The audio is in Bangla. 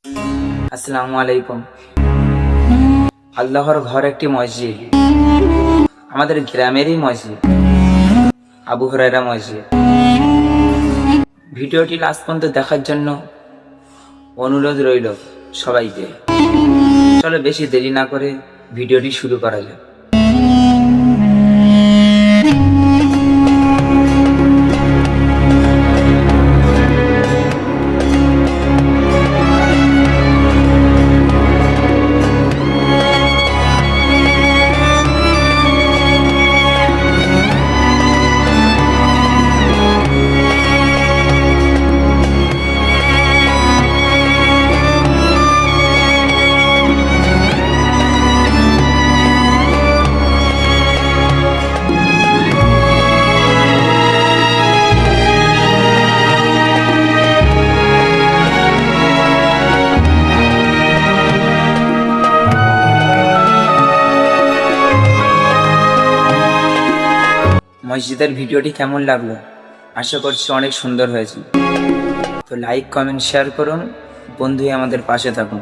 আসসালামু আলাইকুম। আল্লাহর ঘর একটি মসজিদ, আমাদের গ্রামেরই মসজিদ, আবু হুরায়রা মসজিদ। ভিডিওটি লাস্ট পর্যন্ত দেখার জন্য অনুরোধ রইল সবাইকে। চলো বেশি দেরি না করে ভিডিওটি শুরু করা যাক। মসজিদের ভিডিওটি কেমন লাগলো? আশা করছি অনেক সুন্দর হয়েছে। তো লাইক, কমেন্ট, শেয়ার করুন, বন্ধু হয়ে আমাদের পাশে থাকুন।